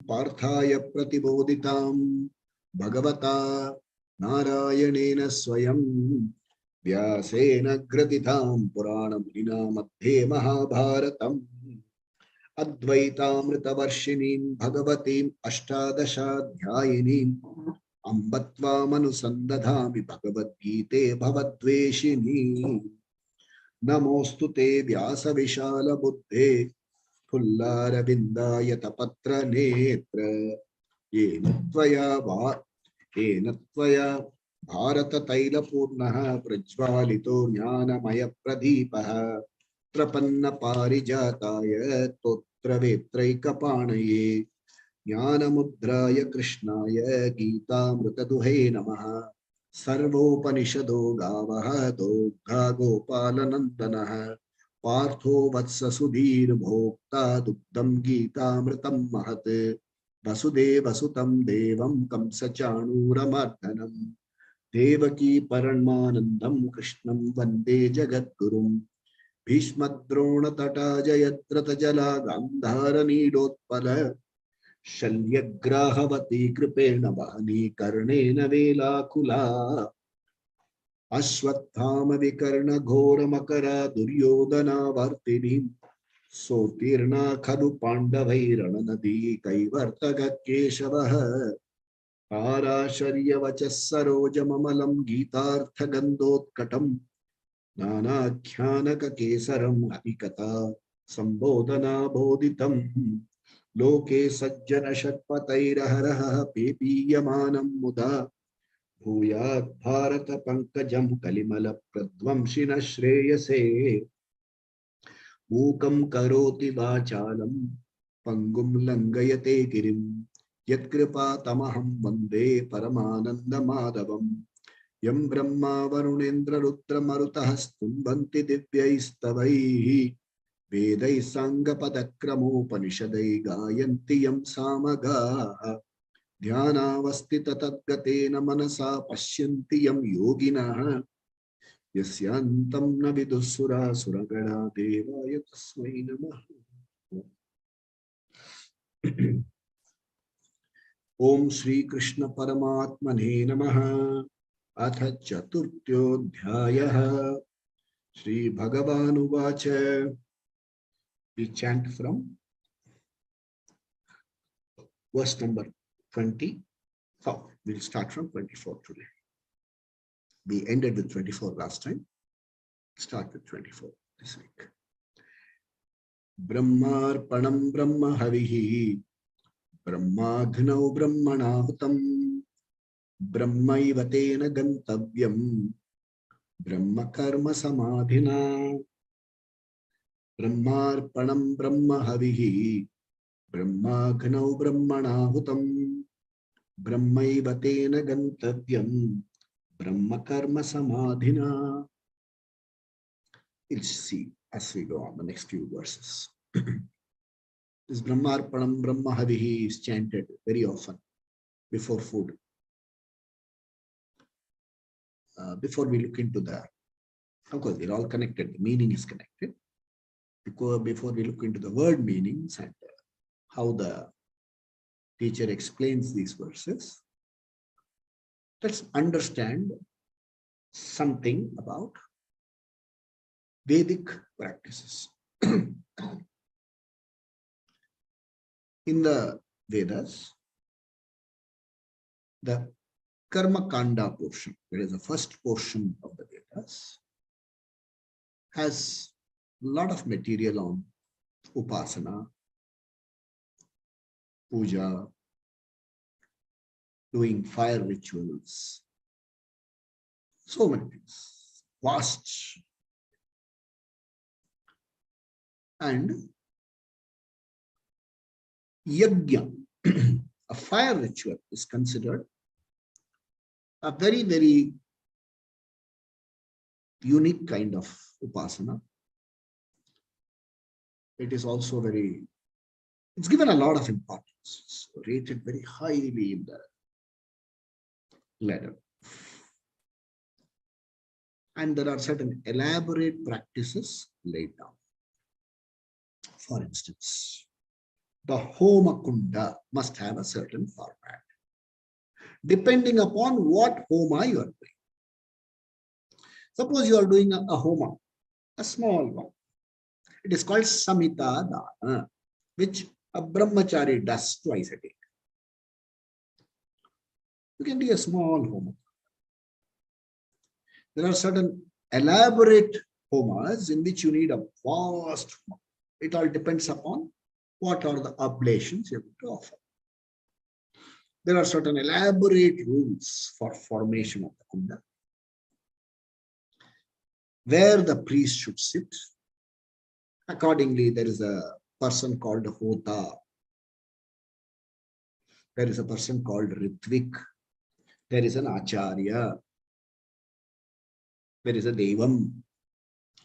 पार्थाय प्रतिबोधितां भगवता नारायणेन स्वयं व्यासेन ग्रथितां पुराणमुनिना मध्ये महाभारतम् अद्वैतामृतवर्षिणीं भगवतीम् अष्टादशाध्यायिनीम् अम्ब त्वामनुसन्दधामि भगवद्गीते भवद्वेषिणी नमोऽस्तु ते व्यासविशालबुद्धे फुल्लारविन्दायतपत्रनेत्र येन त्वया भारततैलपूर्णः प्रज्वालितो ज्ञानमयप्रदीपः प्रपन्नपारिजाताय स्तोत्रवेत्रैकपाणये ज्ञानमुद्राय कृष्णाय गीतामृतदुहे नमः। सर्वोपनिषदो गावः दोग्धा गोपालनन्दनः पार्थो वत्स सुधीर्भोक्ता दुग्धं गीतामृतं महत् वसुदेवसुतं देवं कंसचाणूरमर्दनं देवकी परमानन्दं कृष्णं वन्दे जगद्गुरुं भीष्मद्रोणतटा जयद्रथजला गान्धारनीडोत्पल शल्यग्राहवती कृपेण वहनी कर्णेन वेलाकुला अश्वत्थाम विकर्ण घोर मकरा दुर्योधनावर्तिनी सोतीर्णा खलु पाण्डवैरणनदी कैवर्तक केशवः पाराशर्यवचः सरोजममलं गीतार्थगन्धोत्कटं नानाख्यानककेसरम् अतिकथा सम्बोधना बोधितम् लोके सज्जन षट्पतैरहरः पेपीयमानं मुदा भूयात् भारत पंकजं कलिमल प्रध्वंसिन श्रेयसे मूकं करोति वाचालं पंगुं लंघयते गिरिं यत्कृपातमहं वन्दे परमानन्दमाधवम् यं ब्रह्मा वरुणेन्द्र रुद्र मरुतः स्तुवन्ति दिव्यैस्तवैः वेदैः साङ्गपदक्रमोपनिषदैः गायन्ति यं सामगाः ध्यानावस्थित तद्गतेन मनसा पश्यन्ति यं योगिनः यस्यान्तं न विदुःसुरासुरगणा देवाय तस्मै नमः। ओम श्री कृष्ण परमात्मने नमः। अथ चतुर्थ्योऽध्यायः। Shri भगवानुवाच। We chant from verse number 24. We'll start from 24 today. We ended with 24 last time. Start with 24 this week. Brahmarpanam Brahma Havihi Brahmagnau Brahmanahutam Brahmaivatena Gantavyam Brahma Karma Samadhina Brahmarpanam Brahma Havihi Brahmagnau Brahmanahutam Brahmaivatena Gantavyam Brahma Karma Samadhina. We'll see as we go on the next few verses. This Brahmarpanam Brahma Havihi is chanted very often before food. Before we look into the, of course, they're all connected, the meaning is connected. Before we look into the word meanings and how the teacher explains these verses, let's understand something about Vedic practices. In the Vedas, the Karma Kanda portion, that is the first portion of the Vedas, has a lot of material on upasana, puja, doing fire rituals, so many things, vast. And yajna, a fire ritual, is considered a very, very unique kind of upasana. It is also very, it's given a lot of importance. It's rated very highly in the ladder. And there are certain elaborate practices laid down. For instance, the Homa Kunda must have a certain format, depending upon what Homa you are doing. Suppose you are doing a Homa, a small one. It is called Samita Dana, which a brahmachari does twice a day. You can do a small Homa. There are certain elaborate homas in which you need a vast homa. It all depends upon what are the oblations you have to offer. There are certain elaborate rules for formation of the kunda, where the priest should sit. Accordingly, there is a person called Hota. There is a person called Ritvik. There is an Acharya. There is a Devam.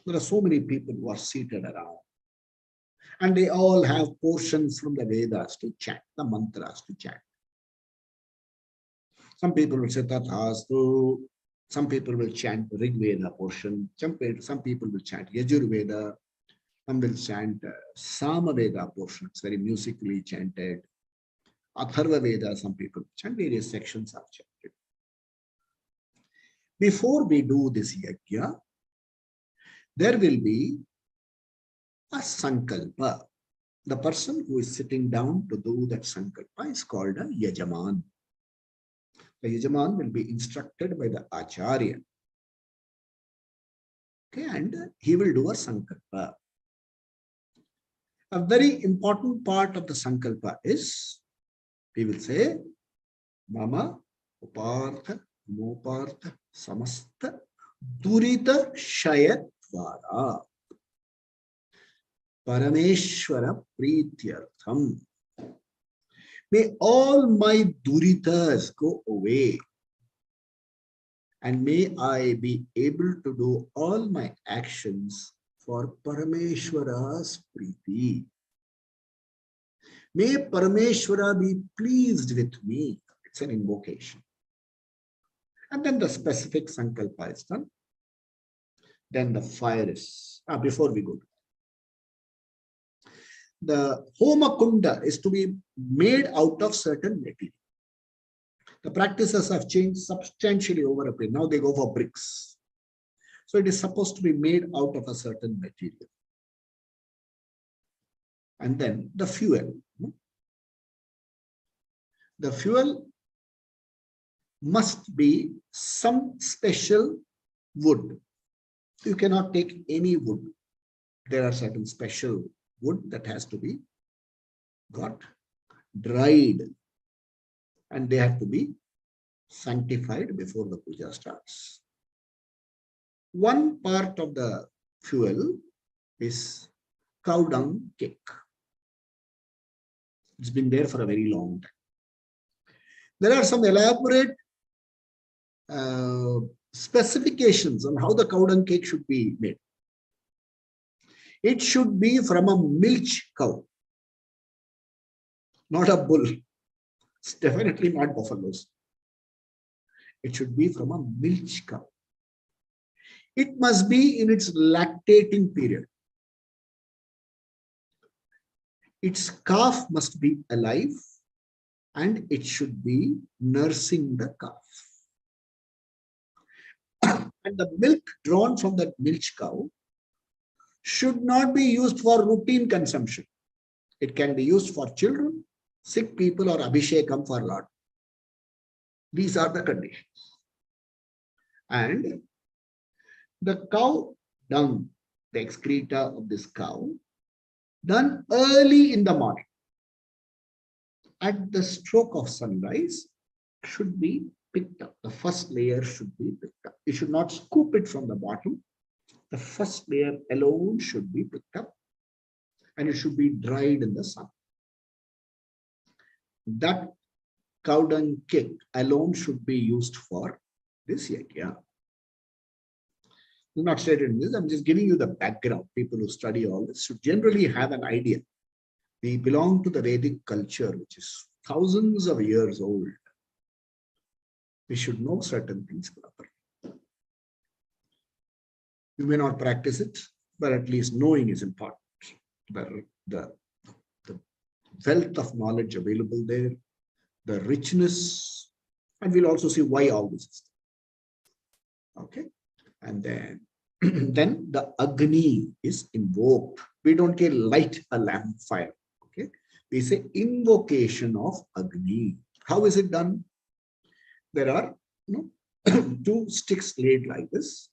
There are so many people who are seated around. And they all have portions from the Vedas to chant, the mantras to chant. Some people will say Tathastu. Some people will chant Rig Veda portion. Some people will chant Yajurveda. Some will chant Sama Veda portion. It's very musically chanted. Atharva Veda, some people chant, various sections are chanted. Before we do this yajna, there will be a sankalpa. The person who is sitting down to do that sankalpa is called a yajaman. The yajaman will be instructed by the acharya. Okay, and he will do a sankalpa. A very important part of the sankalpa is, he will say, Mama Upartha Mopartha Samasta Durita Shayatvara Parameshwara Prityartham. May all my duritas go away, and may I be able to do all my actions for Parameshwara's Priti. May Parameshwara be pleased with me. It's an invocation. And then the specific sankalpa is done. Then the fire is, before we go. The Homa Kunda is to be made out of certain material. The practices have changed substantially over a period. Now they go for bricks. So it is supposed to be made out of a certain material. And then the fuel. The fuel must be some special wood. You cannot take any wood. There are certain special wood that has to be got dried, and they have to be sanctified before the puja starts. One part of the fuel is cow dung cake. It's been there for a very long time. There are some elaborate specifications on how the cow dung cake should be made. It should be from a milch cow, not a bull. It's definitely not buffaloes. It should be from a milch cow. It must be in its lactating period. Its calf must be alive, and it should be nursing the calf. And the milk drawn from that milch cow should not be used for routine consumption. It can be used for children, sick people, or abhishekam for Lord. These are the conditions. And the cow dung, the excreta of this cow, done early in the morning at the stroke of sunrise, should be picked up. The first layer should be picked up. You should not scoop it from the bottom. The first layer alone should be picked up, and it should be dried in the sun. That cow dung cake alone should be used for this yajna. I'm not stated in this, I'm just giving you the background. People who study all this should generally have an idea. We belong to the Vedic culture, which is thousands of years old. We should know certain things properly. You may not practice it, but at least knowing is important. The wealth of knowledge available there, the richness, and we'll also see why all this is. Okay. And then, then the Agni is invoked. We don't light a lamp fire. Okay. We say invocation of Agni. How is it done? There are two sticks laid like this,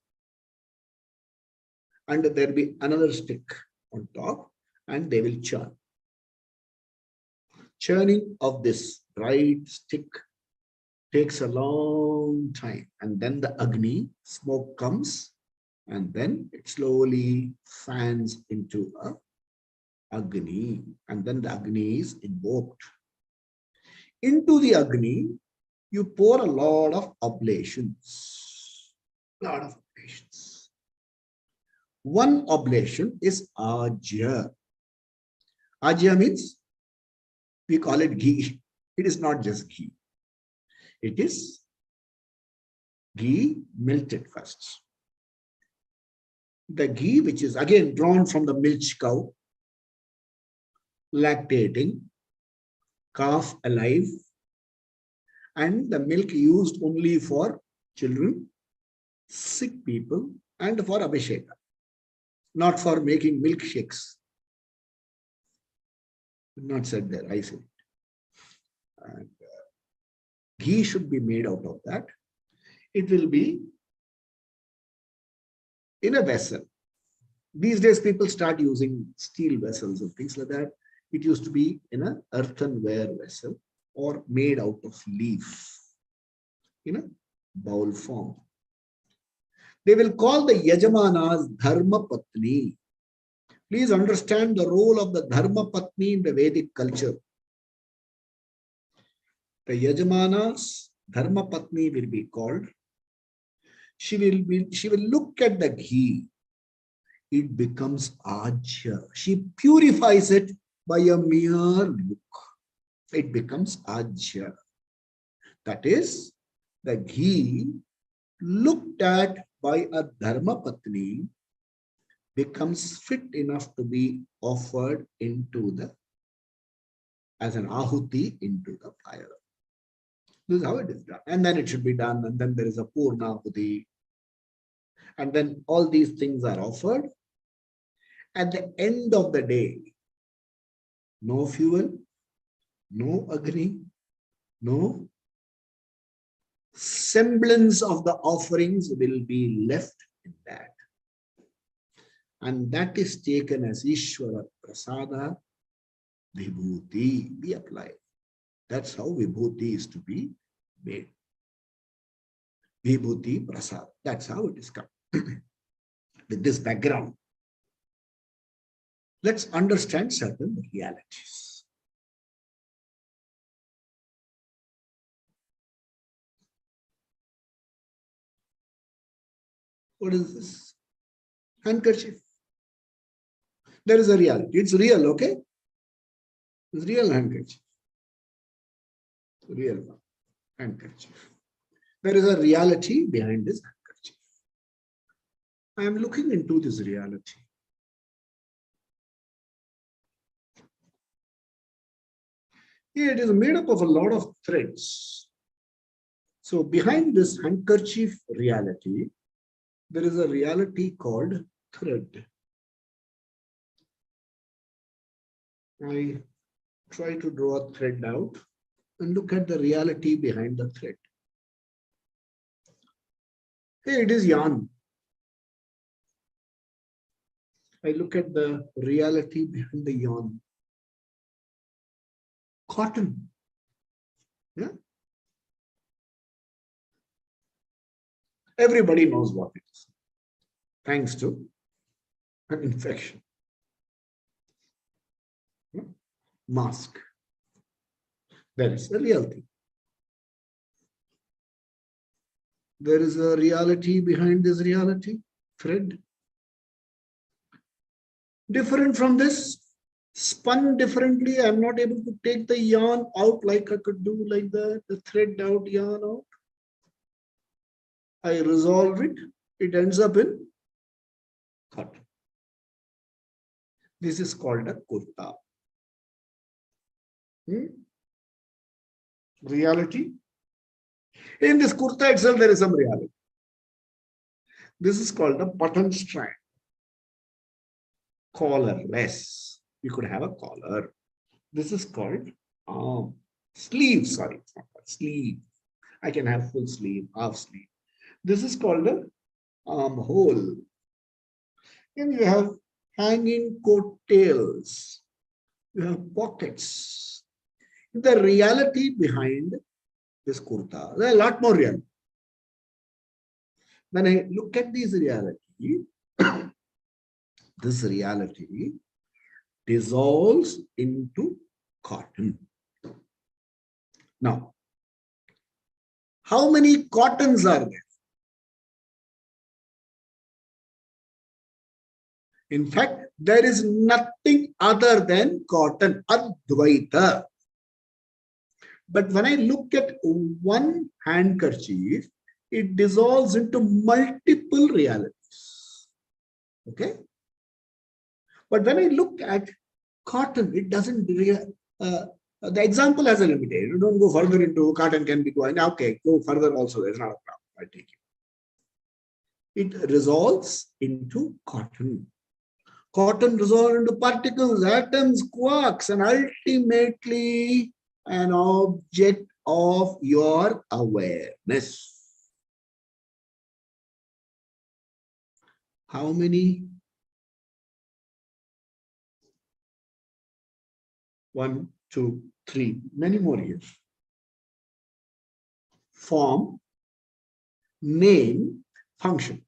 and there will be another stick on top, and they will churn. Churning of this bright stick takes a long time, and then the Agni, smoke comes, and then it slowly fans into a Agni, and then the Agni is invoked. Into the Agni, you pour a lot of oblations. One oblation is Ajya. Ajya means, we call it ghee. It is not just ghee. It is ghee melted first. The ghee, which is again drawn from the milch cow, lactating, calf alive, and the milk used only for children, sick people, and for Abhisheka, not for making milkshakes. Not said there, I said it. And ghee should be made out of that. It will be in a vessel. These days, people start using steel vessels and things like that. It used to be in an earthenware vessel or made out of leaf in a bowl form. They will call the Yajamanas Dharma Patni. Please understand the role of the Dharma Patni in the Vedic culture. The Yajamanas Dharma Patni will be called. She will look at the ghee. It becomes Ajya. She purifies it by a mere look. It becomes Ajya. That is, the ghee looked at by a Dharma Patni becomes fit enough to be offered as an ahuti into the fire. This is how it is done. And then it should be done. And then there is a Purna Ahuti. And then all these things are offered. At the end of the day, no fuel, no Agni, no semblance of the offerings will be left in that. And that is taken as Ishvara Prasada Vibhuti. We apply. That's how Vibhuti is to be made. Vibhuti Prasad. That's how it is come. With this background, let's understand certain realities. What is this? Handkerchief. There is a reality. It's real, okay? It's real handkerchief. Real handkerchief. There is a reality behind this handkerchief. I am looking into this reality. Here it is made up of a lot of threads. So behind this handkerchief reality, there is a reality called thread. I try to draw a thread out and look at the reality behind the thread. Here it is yarn. I look at the reality behind the yarn. Cotton. Yeah. Everybody knows what it is, thanks to an infection. Yeah. Mask. There is a real thing. There is a reality behind this reality. Thread. Different from this, spun differently. I'm not able to take the yarn out like I could do like that, the thread out, yarn out. I resolve it. It ends up in cotton. This is called a kurta. Hmm? Reality. In this kurta itself, there is some reality. This is called a button strand. Collarless. We could have a collar. This is called sleeve. Sorry, it's not called sleeve. I can have full sleeve, half sleeve. This is called a armhole. And you have hanging coat tails. You have pockets. The reality behind this kurta, there are a lot more real. When I look at this reality, this reality dissolves into cotton. Now, how many cottons are there? In fact, there is nothing other than cotton, Advaita. But when I look at one handkerchief, it dissolves into multiple realities. Okay? But when I look at cotton, it doesn't. The example has a limitation. You don't go further into cotton can be going. Okay, go further also. There's not a problem. I take it. It resolves into cotton. Cotton resolves into particles, atoms, quarks, and ultimately an object of your awareness. How many? 1, 2, 3, many more here. Form, name, function.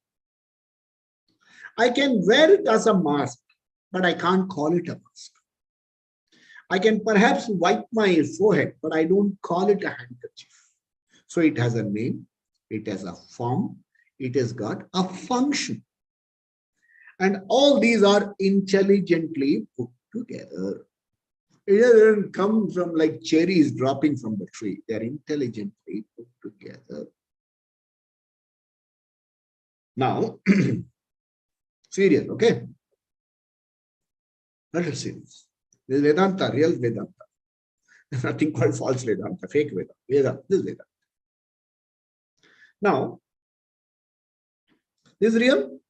I can wear it as a mask, but I can't call it a mask. I can perhaps wipe my forehead, but I don't call it a handkerchief. So it has a name, it has a form, it has got a function. And all these are intelligently put together. It doesn't come from like cherries dropping from the tree. They're intelligently put together. Now, serious, okay? Let us see this. This is Vedanta, real Vedanta. There's nothing called false Vedanta, fake Vedanta. Vedanta, this is Vedanta. Now, this is real.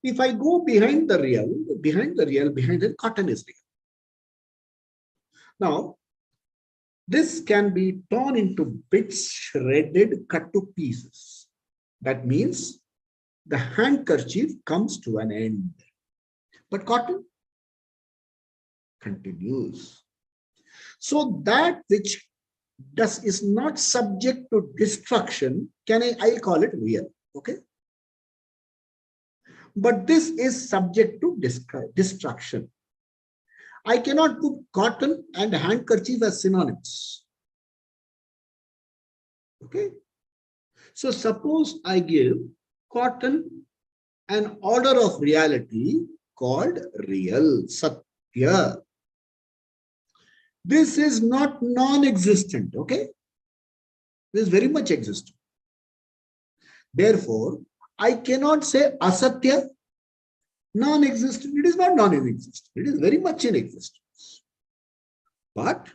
If I go behind the real, behind the cotton is real. Now, this can be torn into bits, shredded, cut to pieces. That means the handkerchief comes to an end. But cotton continues. So that which is not subject to destruction, I'll call it real. Okay? But this is subject to destruction. I cannot put cotton and handkerchief as synonyms. Okay? So suppose I give cotton an order of reality called real, Satya. This is not non-existent, okay? This is very much existent. Therefore, I cannot say asatya, non-existent. It is not non-existent. It is very much in existence. But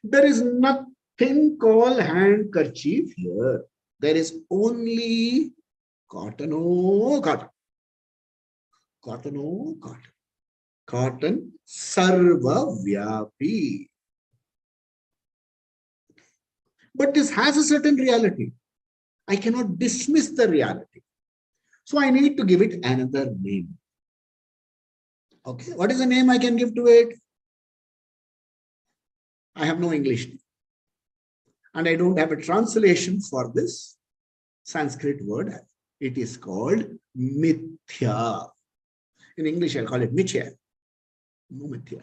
there is nothing called handkerchief here. There is only cotton, oh cotton. Cotton, oh cotton. Cotton, sarva vyapi. But this has a certain reality. I cannot dismiss the reality. So I need to give it another name. Okay, what is the name I can give to it? I have no English name. And I don't have a translation for this Sanskrit word. It is called mithya. In English, I'll call it mithya. No mithya.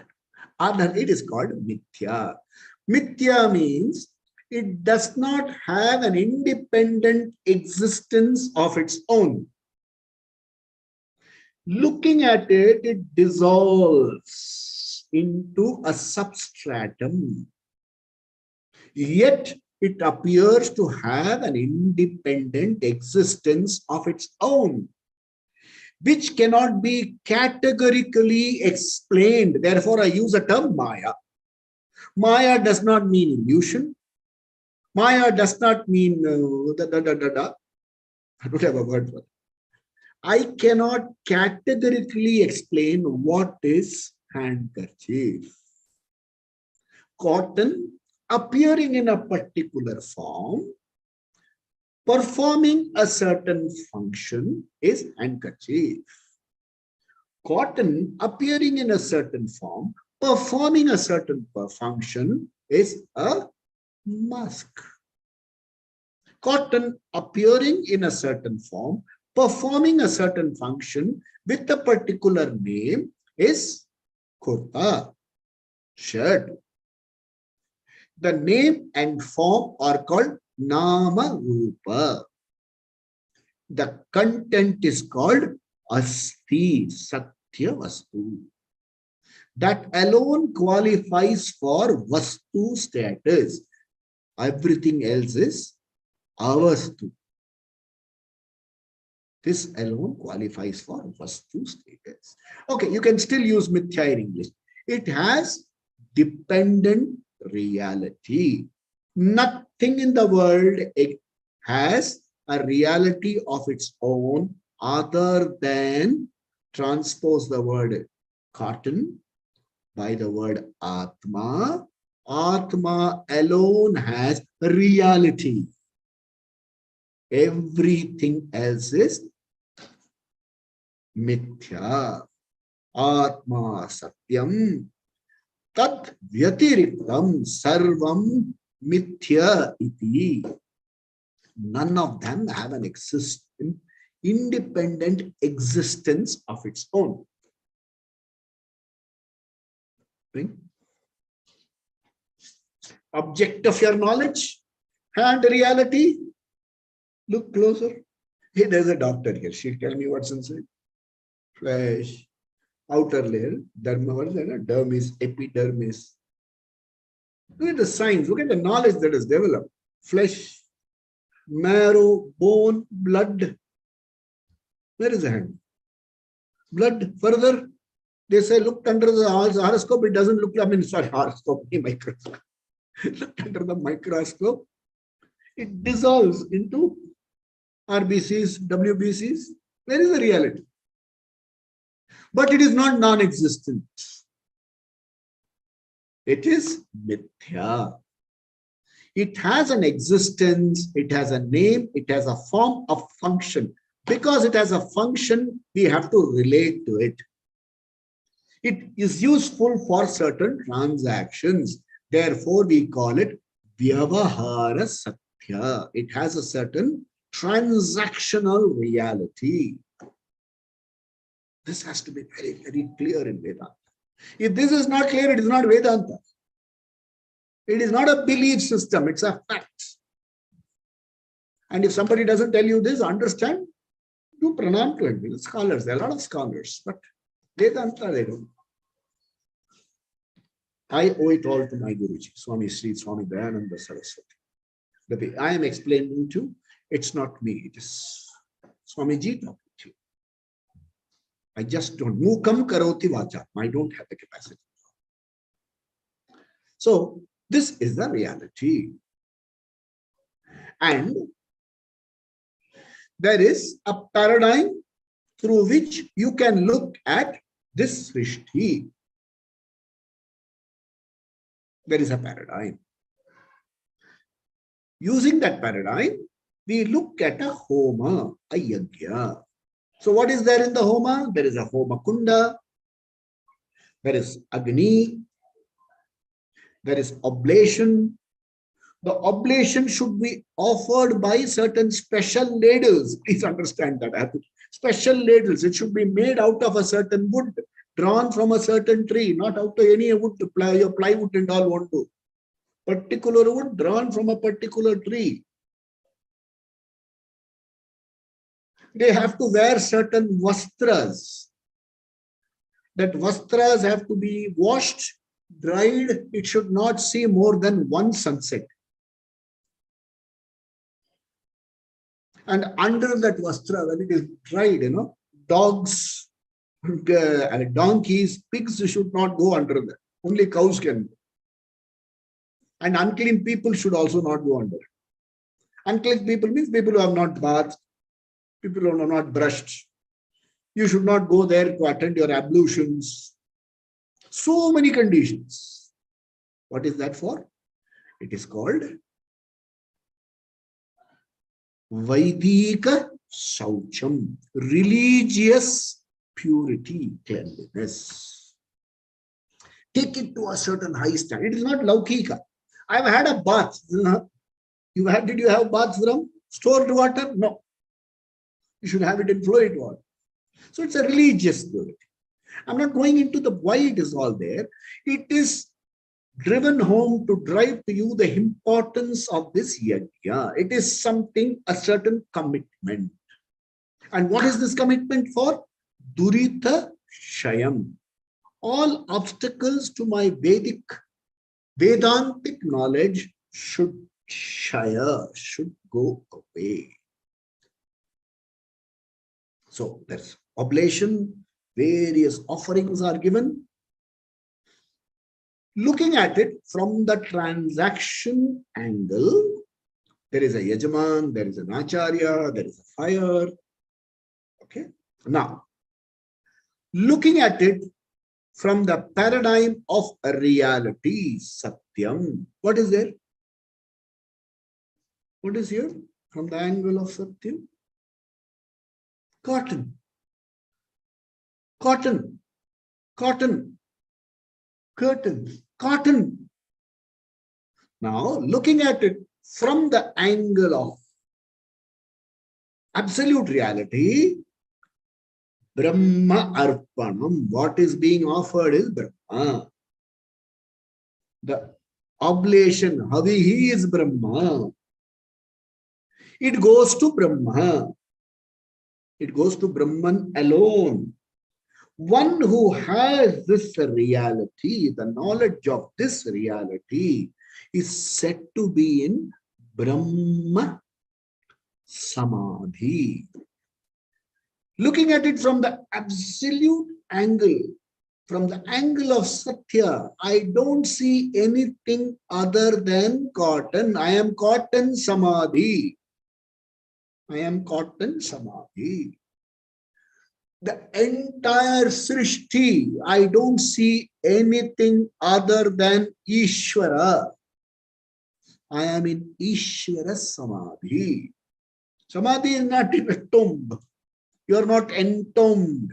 Other, it is called mithya. Mithya means it does not have an independent existence of its own. Looking at it, it dissolves into a substratum. Yet it appears to have an independent existence of its own, which cannot be categorically explained. Therefore, I use the term Maya. Maya does not mean illusion. Maya does not mean I don't have a word for it. I cannot categorically explain what is handkerchief. Cotton appearing in a particular form, performing a certain function is handkerchief. Cotton appearing in a certain form, performing a certain function is a mask. Cotton appearing in a certain form, performing a certain function with a particular name is kurta, shirt. The name and form are called nama rupa. The content is called asti, satya vastu. That alone qualifies for vastu status. Everything else is avastu. This alone qualifies for vastu status. Okay, you can still use mithya in English. It has dependent reality. Nothing in the world has a reality of its own other than transpose the word cotton by the word Atma. Atma alone has reality. Everything else is mithya. Atma satyam. Tat vyatiriktam sarvam mithya iti. None of them have an independent existence of its own. Object of your knowledge and reality. Look closer. Hey, there's a doctor here. She'll tell me what's inside. Flesh, outer layer, derma, what is that? Dermis, epidermis. Look at the signs. Look at the knowledge that is developed. Flesh, marrow, bone, blood. Where is the hand? Blood. Further, they say look under the horoscope. It doesn't look. I mean, sorry, horoscope, microscope. Look under the microscope. It dissolves into RBCs, WBCs. Where is the reality? But it is not non-existent. It is mithya. It has an existence, it has a name, it has a form of function. Because it has a function, we have to relate to it. It is useful for certain transactions. Therefore, we call it Vyavahara Satya. It has a certain transactional reality. This has to be very, very clear in Vedanta. If this is not clear, it is not Vedanta. It is not a belief system, it's a fact. And if somebody doesn't tell you this, understand, do pranam to him. Scholars, there are a lot of scholars, but Vedanta, they don't. I owe it all to my Guruji, Swami Sri Swami Dayananda Saraswati. The way I am explaining to, it's not me, it is Swamiji talking to you. I just don't. Mukam karoti vacha. I don't have the capacity. So, this is the reality. And there is a paradigm through which you can look at this Srishti. There is a paradigm. Using that paradigm, we look at a homa, a yajna. So what is there in the homa? There is a homa kunda, there is agni, there is oblation. The oblation should be offered by certain special ladles. Please understand that. Special ladles. It should be made out of a certain wood, drawn from a certain tree, not out of any wood to your plywood and all won't do. Particular wood drawn from a particular tree. They have to wear certain vastras. That vastras have to be washed, dried. It should not see more than one sunset. And under that vastra, when it is dried, dogs, donkeys, pigs should not go under that. Only cows can. And unclean people should also not go under. Unclean people means people who have not bathed, people who have not brushed. You should not go there to attend your ablutions. So many conditions. What is that for? It is called Vaidika Saucham, religious purity, cleanliness. Take it to a certain high standard. It is not Laukika. I've had a bath. Did you have baths from stored water? No. You should have it in fluid water. So it's a religious purity. I'm not going into the why it is all there. It is driven home to drive to you the importance of this yajna. It is something, a certain commitment. And what is this commitment for? Durita Shayam. All obstacles to my Vedantic knowledge should go away. So there's oblation, various offerings are given. Looking at it from the transaction angle, there is a yajaman, there is an acharya, there is a fire. Okay. Now, looking at it from the paradigm of a reality, Satyam, what is there? What is here from the angle of Satyam? Cotton. Cotton. Cotton. Curtains. Cotton. Now, looking at it from the angle of absolute reality, Brahma Arpanam, what is being offered is Brahma. The oblation, Havihi is Brahma. It goes to Brahma. It goes to Brahman alone. One who has this reality, the knowledge of this reality, is said to be in Brahma Samadhi. Looking at it from the absolute angle, from the angle of Satya, I don't see anything other than cotton. I am cotton Samadhi. I am cotton Samadhi. The entire Srishti, I don't see anything other than Ishvara. I am in Ishvara Samadhi. Samadhi is not in a tomb. You are not entombed.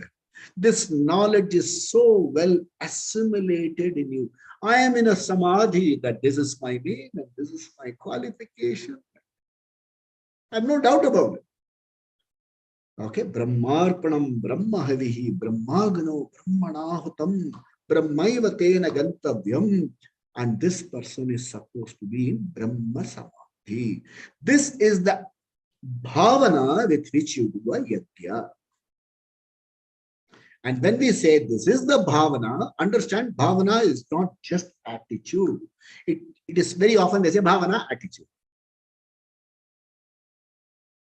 This knowledge is so well assimilated in you. I am in a Samadhi that this is my name and this is my qualification. I have no doubt about it. Okay, Brahmarpanam, Brahmahavihi, Brahmagano, Brahmanahutam, Brahmaivatena Gantavyam. And this person is supposed to be in Brahma Samadhi. This is the bhavana with which you do a yajna. And when we say this is the bhavana, understand bhavana is not just attitude. It is very often they say bhavana, attitude.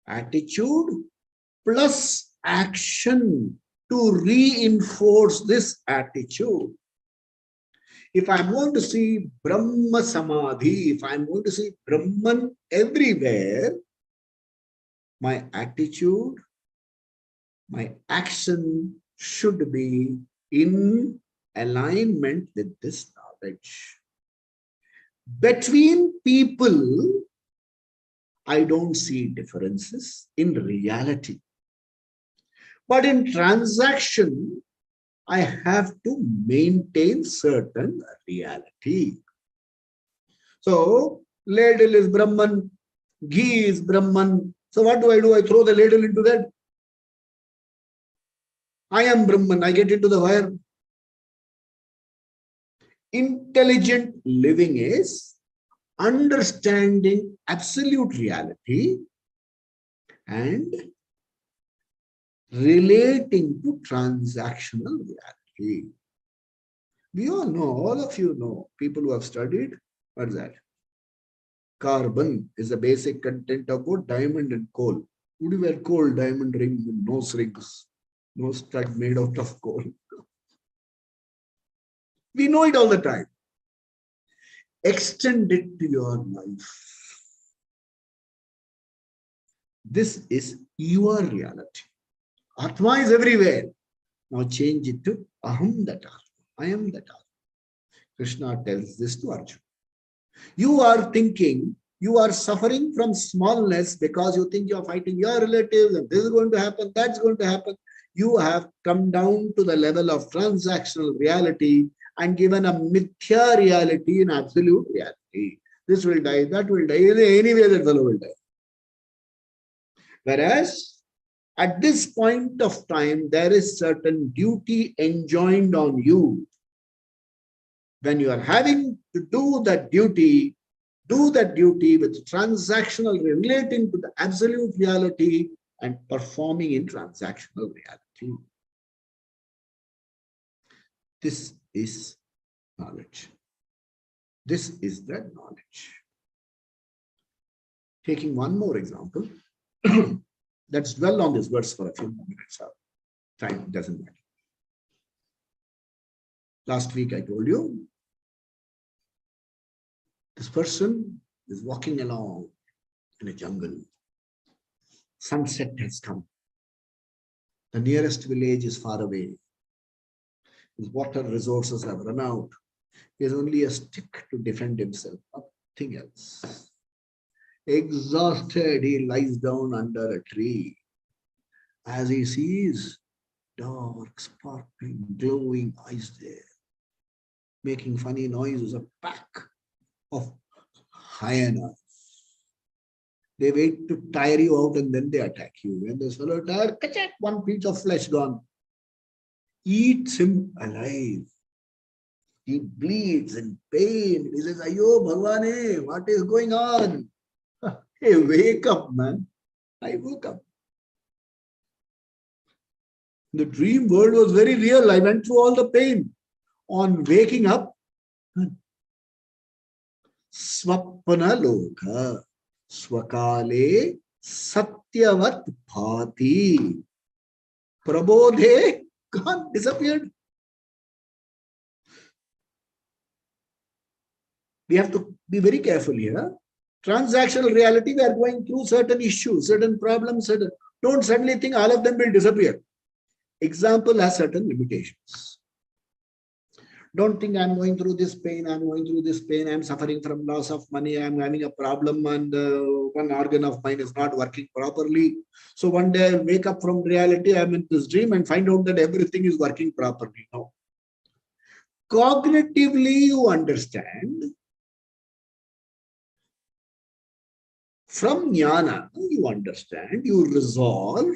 Attitude plus action to reinforce this attitude. If I'm going to see Brahma Samadhi, if I'm going to see Brahman everywhere, my attitude, my action should be in alignment with this knowledge. Between people, I don't see differences in reality. But in transaction, I have to maintain certain reality. So, ladle is Brahman, ghee is Brahman. So what do? I throw the ladle into that. I am Brahman. I get into the fire. Intelligent living is understanding absolute reality and relating to transactional reality. We all know, all of you know, people who have studied, what is that? Carbon is the basic content of both diamond and coal. Would you wear coal, diamond ring, nose rings, no stud made out of coal? We know it all the time. Extend it to your life. This is your reality. Atma is everywhere. Now change it to Aham that Atma. I am that Atma. Krishna tells this to Arjuna. You are thinking, you are suffering from smallness because you think you are fighting your relatives and this is going to happen, that's going to happen. You have come down to the level of transactional reality and given a mithya reality in absolute reality. This will die, that will die, anyway that fellow will die. Whereas at this point of time, there is certain duty enjoined on you. When you are having to do that duty with transactional relating to the absolute reality and performing in transactional reality. This is knowledge. This is the knowledge. Taking one more example, let's dwell on this verse for a few more minutes. Time doesn't matter. Last week I told you, this person is walking along in a jungle. Sunset has come. The nearest village is far away. His water resources have run out. He has only a stick to defend himself, nothing else. Exhausted, he lies down under a tree. As he sees dark, sparkling, glowing eyes there, making funny noises, a pack of hyenas. They wait to tire you out and then they attack you. When they swallow tire, one piece of flesh gone. Eats him alive. He bleeds in pain. He says, Ayo Bhagwane, what is going on? Hey, wake up, man. I woke up. The dream world was very real. I went through all the pain. On waking up, Swapana Loka, Swakale Satyavat Bhati. Prabodhe, gone, disappeared. We have to be very careful here. Transactional reality, we are going through certain issues, certain problems. Don't suddenly think all of them will disappear. Example has certain limitations. Don't think I'm going through this pain, I'm suffering from loss of money, I'm having a problem and one organ of mine is not working properly. So one day I wake up from reality, I'm in this dream and find out that everything is working properly. No. Cognitively, you understand. From jnana, you understand, you resolve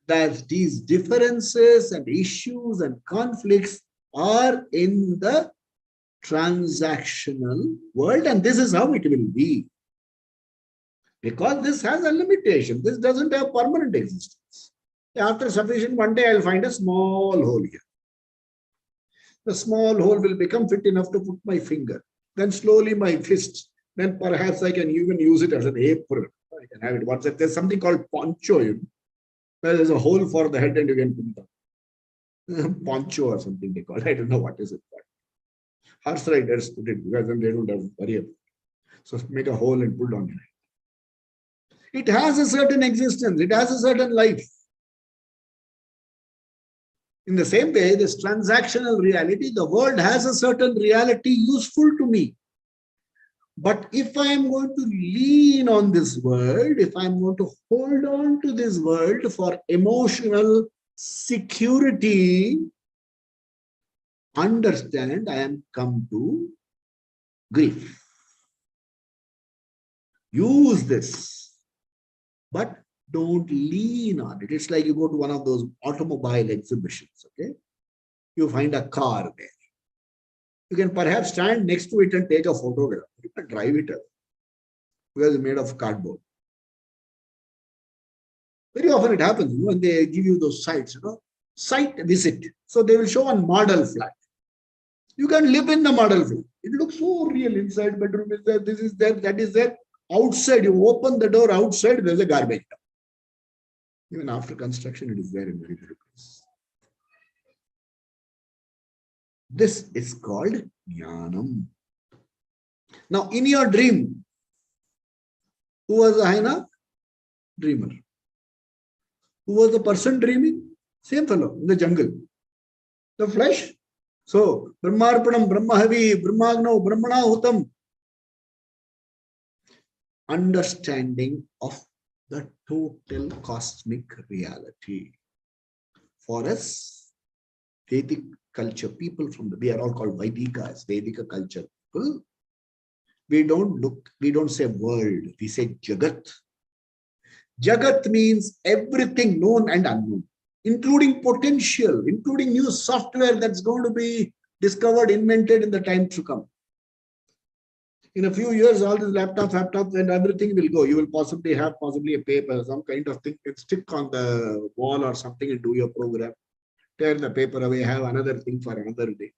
that these differences and issues and conflicts are in the transactional world, and this is how it will be. Because this has a limitation. This doesn't have permanent existence. After sufficient, one day I'll find a small hole here. The small hole will become fit enough to put my finger. Then slowly my fist. Then perhaps I can even use it as an apron. I can have it. What's it? There's something called poncho. Where there's a hole for the head and you can put it up. Poncho or something they call it. I don't know what is it. Horse riders put it because then they don't have to worry about it. So make a hole and put on it. It has a certain existence. It has a certain life. In the same way, this transactional reality, the world has a certain reality useful to me. But if I am going to lean on this world, if I am going to hold on to this world for emotional security, understand I am come to grief. Use this, but don't lean on it. It's like you go to one of those automobile exhibitions, okay? You find a car there. You can perhaps stand next to it and take a photograph. You can drive it up because it's made of cardboard. Very often it happens when they give you those sites, site visit. So they will show a model flat. You can live in the model flat. It looks so real. Inside bedroom is there, this is there, that is there. Outside, you open the door outside, there's a garbage dump. Even after construction, it is there in very few places. This is called jnanam. Now, in your dream, who was the hyena? Dreamer. Who was the person dreaming? Same fellow in the jungle. The flesh. So, Brahmarpanam, Brahmahavi, Brahmagno, Brahmana Hutam. Understanding of the total cosmic reality. For us, Vedic culture people we are all called Vedikas, Vedika culture people. We don't say world, we say Jagat. Jagat means everything known and unknown, including potential, including new software that's going to be discovered, invented in the time to come. In a few years, all these laptops and everything will go. You will possibly have a paper, some kind of thing, stick on the wall or something and do your program. Tear the paper away, have another thing for another day.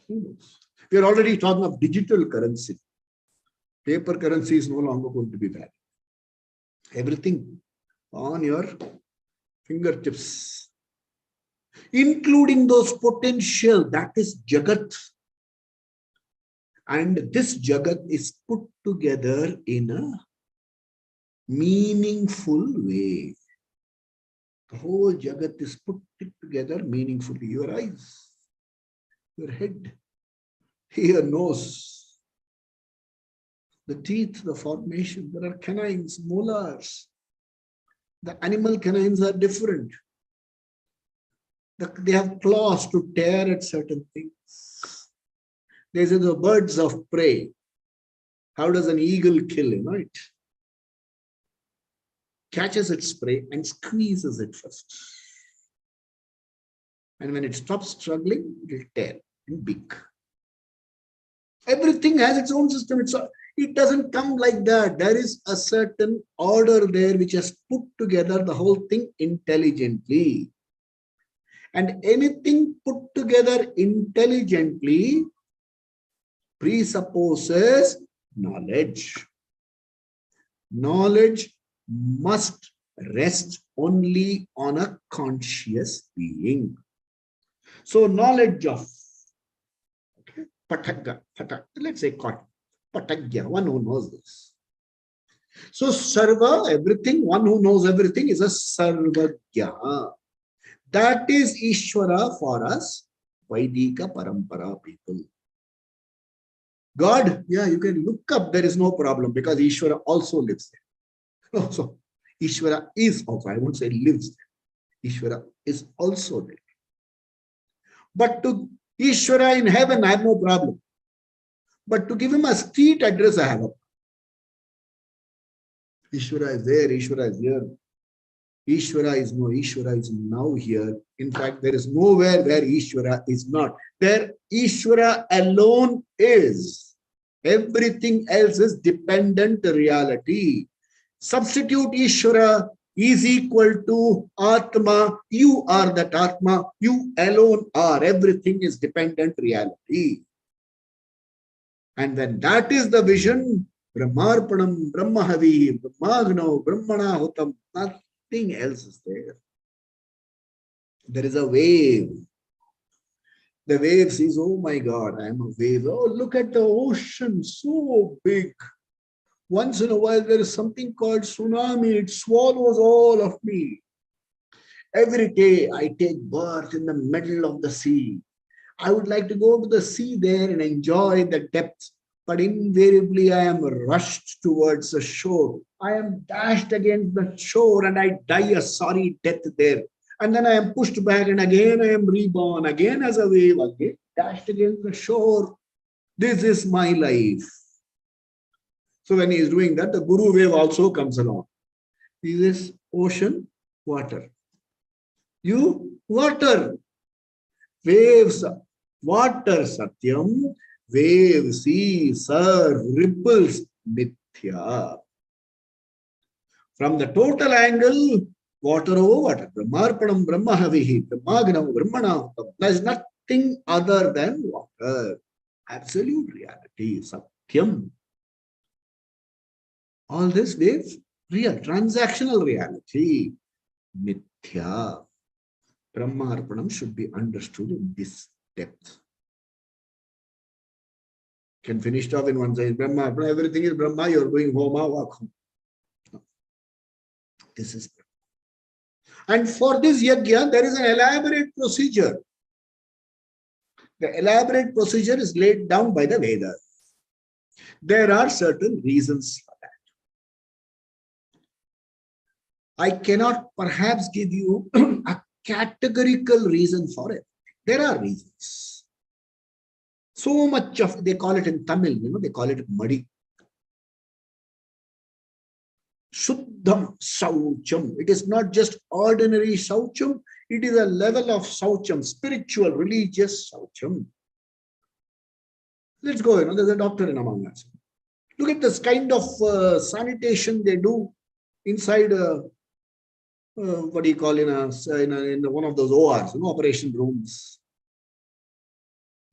Who knows? We are already talking of digital currency. Paper currency is no longer going to be valid. Everything on your fingertips, including those potential, that is Jagat. And this Jagat is put together in a meaningful way. The whole Jagat is put together meaningfully. Your eyes, your head, your nose, the teeth, the formation. There are canines, molars. The animal canines are different. They have claws to tear at certain things. These are the birds of prey. How does an eagle kill him, right? Catches its prey and squeezes it first. And when it stops struggling, it will tear and big. Everything has its own system. It doesn't come like that. There is a certain order there which has put together the whole thing intelligently. And anything put together intelligently presupposes knowledge. Knowledge must rest only on a conscious being. So knowledge of Patagya, let's say Patagya, one who knows this. So Sarva, everything, one who knows everything is a Sarvagya. That is Ishvara for us, Vaidika Parampara people. God, yeah, you can look up, there is no problem because Ishvara also lives there. So Ishvara is also, I won't say lives there. Ishvara is also there. But to Ishvara in heaven, I have no problem. But to give him a street address, I have a problem. Ishvara is there, Ishvara is here. Ishvara is now here. In fact, there is nowhere where Ishvara is not. There, Ishvara alone is. Everything else is dependent reality. Substitute Ishvara is equal to Atma. You are that Atma. You alone are. Everything is dependent reality. And when that is the vision, Brahmarpanam, Brahmahavi, Brahmagno, Brahmana Hutam, nothing else is there. There is a wave. The wave says, oh my God, I am a wave. Oh, look at the ocean, so big. Once in a while, there is something called tsunami. It swallows all of me. Every day, I take birth in the middle of the sea. I would like to go to the sea there and enjoy the depth. But invariably, I am rushed towards the shore. I am dashed against the shore and I die a sorry death there. And then I am pushed back and again I am reborn, again as a wave, again dashed against the shore. This is my life. So when he is doing that, the Guru wave also comes along. He is ocean, water. You, water. Waves, water, Satyam. Wave, sea, surf, ripples, Mithya. From the total angle, water over water. Brahmarpanam, Brahmahavihi, Brahmagnam, Brahmana. There is nothing other than water. Absolute reality, Satyam. All this is real, transactional reality. Mithya. Brahmarpanam should be understood in this depth. Can finish it off in one side. Brahma, everything is Brahma, you're going home, walk home. No. This is Brahma. And for this yajna, there is an elaborate procedure. The elaborate procedure is laid down by the Vedas. There are certain reasons for that. I cannot perhaps give you a categorical reason for it. There are reasons. So much of, they call it in Tamil, they call it madi. Shuddham Saucham. It is not just ordinary Saucham, it is a level of Saucham, spiritual, religious Saucham. Let's go, there's a doctor in among us. Look at this kind of sanitation they do inside, what do you call, in one of those ORs, operation rooms.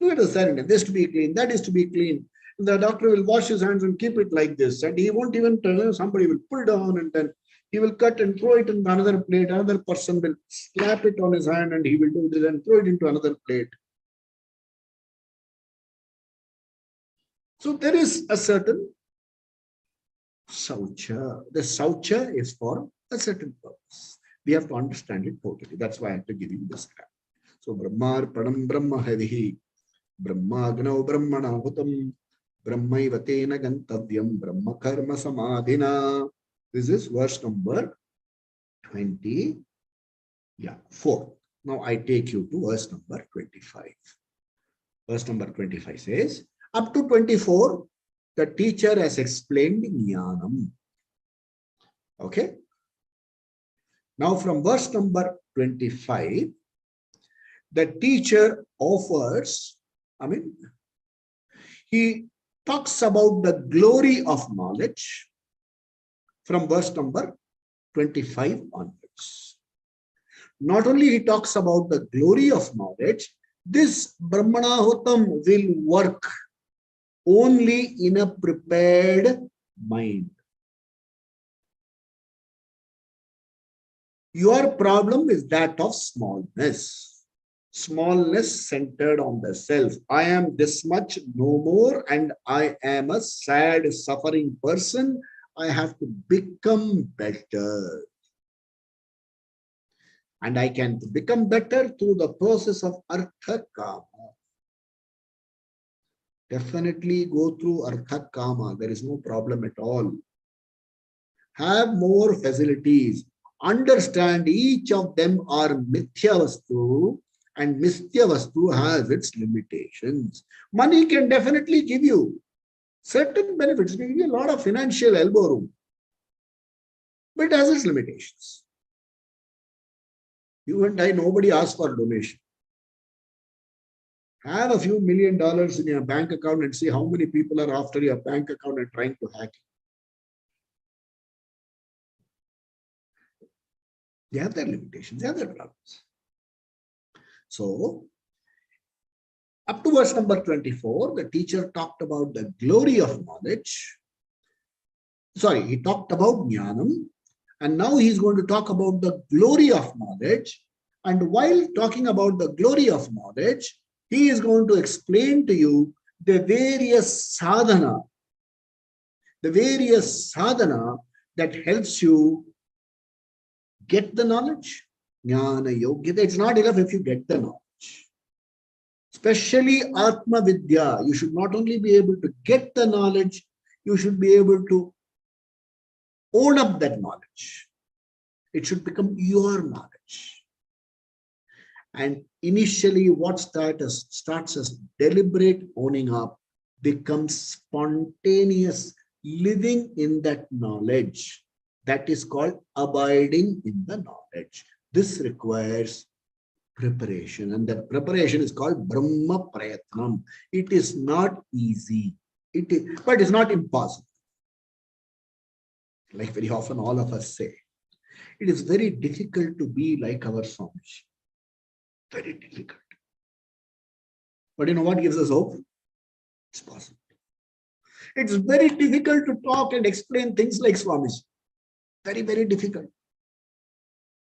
Look at the sanitation. This to be clean, that is to be clean. The doctor will wash his hands and keep it like this, and he won't even tell. Somebody will pull down, and then he will cut and throw it in another plate. Another person will slap it on his hand, and he will do this and throw it into another plate. So there is a certain saucha. The saucha is for a certain purpose. We have to understand it totally. That's why I have to give you this. So Brahmar Pranam Brahma Havihi Brahmagnau Brahmana Hutam Brahmaivatena Gantavyam Brahma Karma Samadhina. This is verse number 4. Now I take you to verse number 25. Verse number 25 says, up to 24, the teacher has explained Jnanam. Okay. Now from verse number 25, the teacher offers, he talks about the glory of knowledge from verse number 25 onwards. Not only he talks about the glory of knowledge, this Brahmanahutam will work only in a prepared mind. Your problem is that of smallness. Smallness centered on the self. I am this much, no more, and I am a sad, suffering person. I have to become better. And I can become better through the process of Artha Kama. Definitely go through Artha Kama. There is no problem at all. Have more facilities. Understand each of them are Mithya Vastu, and Mithya Vastu has its limitations. Money can definitely give you certain benefits. It can give you a lot of financial elbow room. But it has its limitations. You and I, nobody asks for donation. Have a few $1 million in your bank account and see how many people are after your bank account and trying to hack it. They have their limitations, they have their problems. So, up to verse number 24, the teacher talked about the glory of knowledge. Sorry, he talked about Jnanam. And now he's going to talk about the glory of knowledge. And while talking about the glory of knowledge, he is going to explain to you the various sadhana that helps you get the knowledge. Jnana Yogyata. It's not enough if you get the knowledge. Especially Atma Vidya. You should not only be able to get the knowledge, you should be able to own up that knowledge. It should become your knowledge. And initially what starts as deliberate owning up becomes spontaneous living in that knowledge. That is called abiding in the knowledge. This requires preparation, and that preparation is called Brahma Prayatnam. It is not easy, but it's not impossible. Like very often all of us say, it is very difficult to be like our Swamiji. Very difficult. But you know what gives us hope? It's possible. It's very difficult to talk and explain things like Swamiji. Very, very difficult.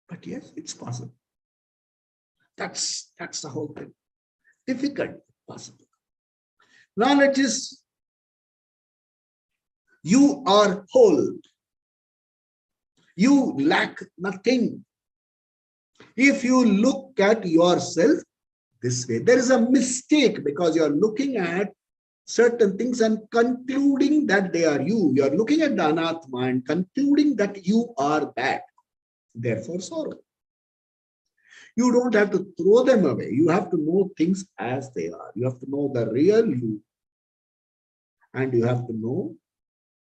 But yes, it's possible. That's the whole thing. Difficult, possible. Knowledge is you are whole. You lack nothing. If you look at yourself this way, there is a mistake because you are looking at certain things and concluding that they are you. You are looking at the anatma and concluding that you are that. Therefore, sorrow. You don't have to throw them away. You have to know things as they are. You have to know the real you. And you have to know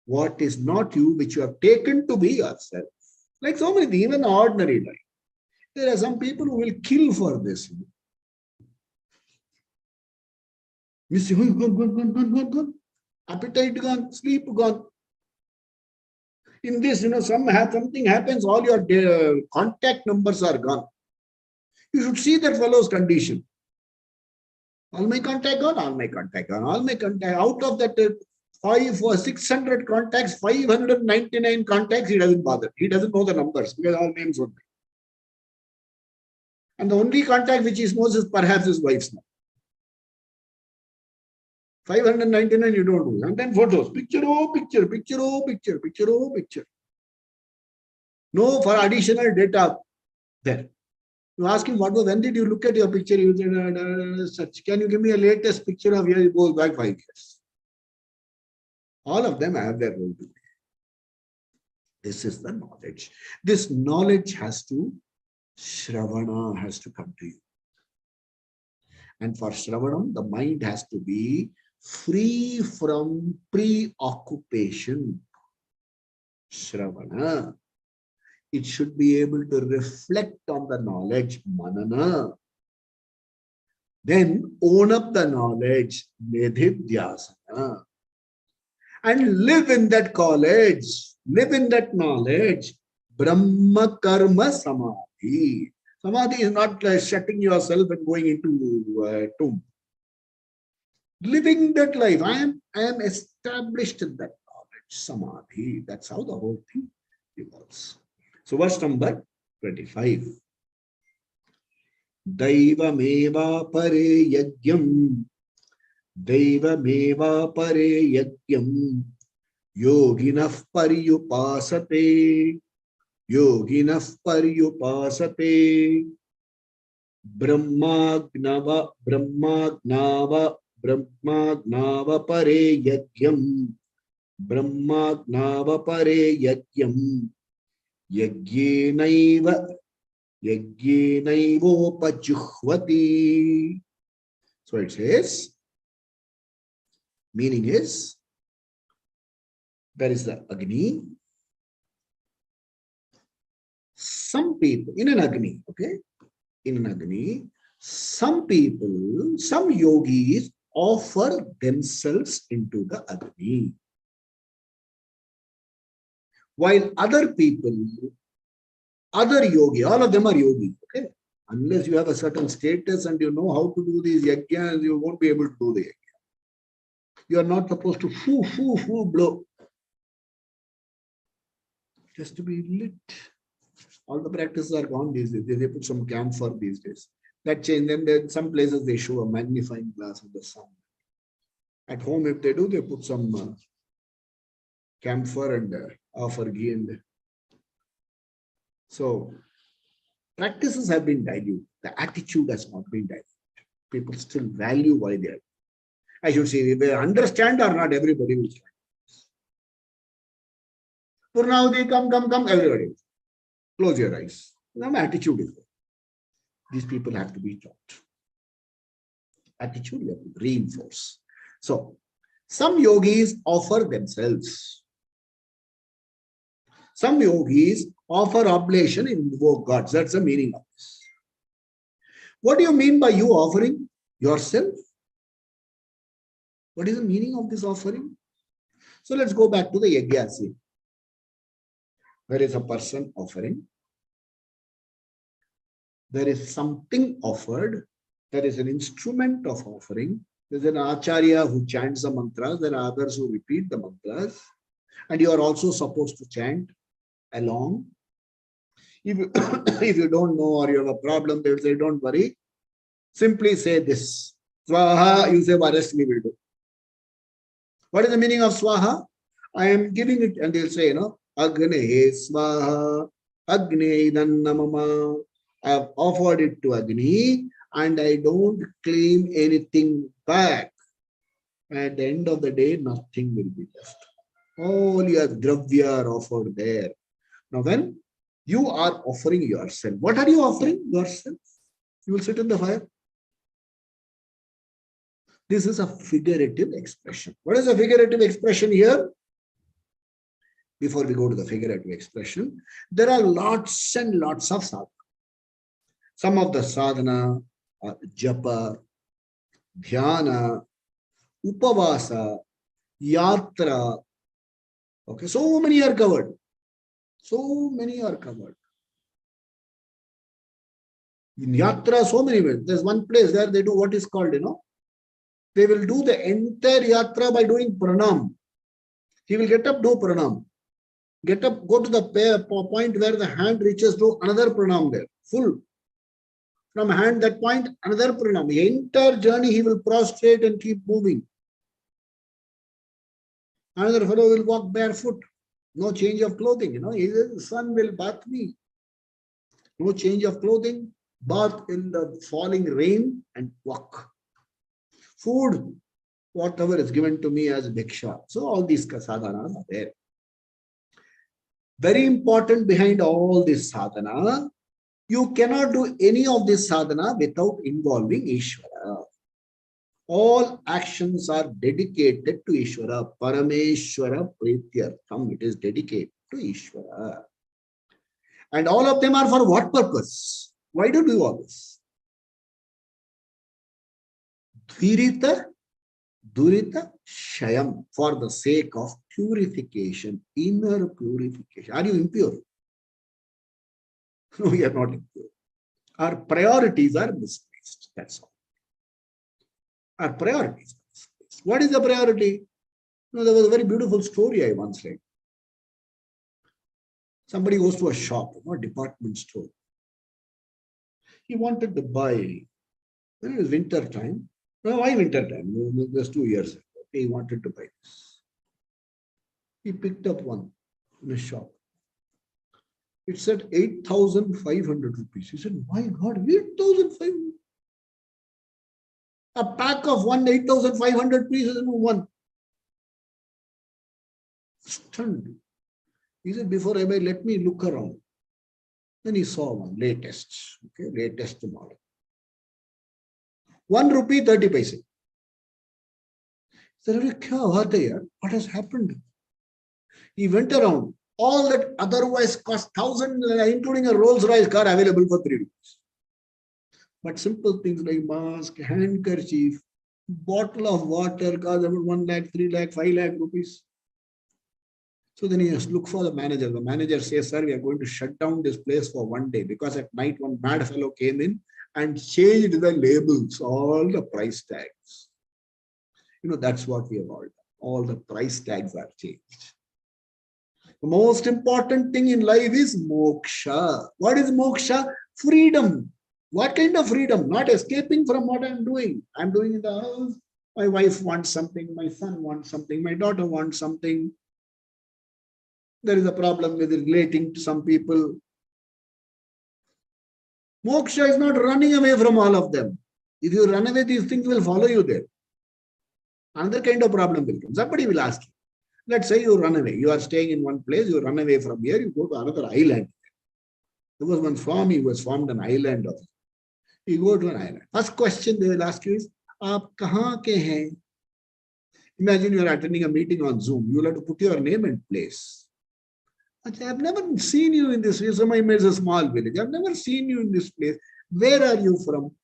what is not you, which you have taken to be yourself. Like so many, even ordinary life. There are some people who will kill for this. You see, gone. Appetite gone, sleep gone. In this, something happens, all your contact numbers are gone. You should see that fellow's condition. All my contact gone, all my contact gone, all my contact. Out of that 600 contacts, 599 contacts, he doesn't bother. He doesn't know the numbers because all names would be. And the only contact which he knows is perhaps his wife's name. 599 you don't know. And then photos. Picture, oh picture, picture, oh picture, picture, oh picture. No for additional data there. You ask him, when did you look at your picture? You say, can you give me a latest picture of you? It goes back 5 years. All of them have their role to play. This is the knowledge. This knowledge Shravana has to come to you. And for Shravanam, the mind has to be free from preoccupation. Shravana. It should be able to reflect on the knowledge, manana. Then own up the knowledge, nididhyasana. And live in that college, live in that knowledge, Brahma Karma Samadhi. Samadhi is not shutting yourself and going into a tomb. Living that life, I am established in that knowledge, Samadhi. That's how the whole thing evolves. So verse number 25. Daivameva pare yagyam. Daivameva pare yagyam. Yoginah paryupasate. Yoginah paryupasate. Brahmagnava pare yagyam. Brahmagnava pare yagyam. Yajnaivopajuhvati. So it says, meaning is, there is the Agni. Some people, in an Agni, okay? In an Agni, some people, some yogis offer themselves into the Agni. While other people, other yogi, all of them are yogis, okay? Unless you have a certain status and you know how to do these yajnas, you won't be able to do the yajna. You are not supposed to blow. Just to be lit. All the practices are gone these days. They put some camphor these days. That change. Then some places they show a magnifying glass of the sun. At home, if they do, they put some camphor and offer ghee. And so practices have been diluted. The attitude has not been diluted. People still value why they are. I should say, if they understand or not, everybody will try. For now, they come, everybody. Close your eyes. Now, attitude is there. These people have to be taught. Attitude you have to reinforce. So, some yogis offer themselves. Some yogis offer oblation and invoke gods. That's the meaning of this. What do you mean by you offering yourself? What is the meaning of this offering? So let's go back to the yajna. There is a person offering. There is something offered. There is an instrument of offering. There's an acharya who chants the mantras. There are others who repeat the mantras. And you are also supposed to chant along. If you, if you don't know or you have a problem, they will say, don't worry. Simply say this. Swaha, you say, what rest we will do. What is the meaning of swaha? I am giving it, and they'll say, Agni swaha, Agni idannamama. I have offered it to Agni and I don't claim anything back. At the end of the day, nothing will be left. All your dravya are offered there. Now, when you are offering yourself, what are you offering? Yourself. You will sit in the fire. This is a figurative expression. What is a figurative expression here? Before we go to the figurative expression, there are lots and lots of sadhana. Some of the sadhana are japa, dhyana, upavasa, yatra. Okay, so many are covered. So many are covered. In yatra, so many ways. There's one place where they do what is called, they will do the entire yatra by doing pranam. He will get up, do pranam. Get up, go to the point where the hand reaches to another pranam there. Full. From hand, that point, another pranam. The entire journey he will prostrate and keep moving. Another fellow will walk barefoot. No change of clothing. The sun will bath me. No change of clothing. Bath in the falling rain and walk. Food, whatever is given to me as bhiksha. So all these sadhanas are there. Very important behind all this sadhana, you cannot do any of this sadhana without involving Ishvara. All actions are dedicated to Ishvara. Parameshwara Prityartham. It is dedicated to Ishvara. And all of them are for what purpose? Why do you do all this? Dhvirita, Durita, Shayam. For the sake of purification, inner purification. Are you impure? No, we are not impure. Our priorities are misplaced. That's all. Our priorities are misplaced. What is the priority? There was a very beautiful story I once read. Somebody goes to a shop, a department store. He wanted to buy, when it was winter time. Well, why winter time? It was 2 years ago. Okay, he wanted to buy this. He picked up one in a shop. It said 8,500 rupees. He said, my God, 8,500. A pack of 8,500 pieces in one. Stunned. He said, before I buy, let me look around. Then he saw one, latest. Okay, latest model. 1 rupee 30 paise. He said, what has happened? He went around. All that otherwise cost 1,000, including a Rolls-Royce car available for 3 rupees. But simple things like mask, handkerchief, bottle of water cost 1 lakh, 3 lakh, 5 lakh rupees. So then he has to look for the manager. The manager says, sir, we are going to shut down this place for 1 day because at night one mad fellow came in and changed the labels, all the price tags. That's what we have all done. All the price tags are changed. The most important thing in life is moksha. What is moksha? Freedom. What kind of freedom? Not escaping from what I'm doing. I'm doing in the house. My wife wants something. My son wants something. My daughter wants something. There is a problem with relating to some people. Moksha is not running away from all of them. If you run away, these things will follow you there. Another kind of problem will come. Somebody will ask you. Let's say you run away. You are staying in one place. You run away from here. You go to another island. There was one Swami who has formed an island of it. You go to an island. First question they will ask you is, Aap kahan ke hain? Imagine you are attending a meeting on Zoom. You will have to put your name and place. I've never seen you in this place. Somebody made a small village. I've never seen you in this place. Where are you from?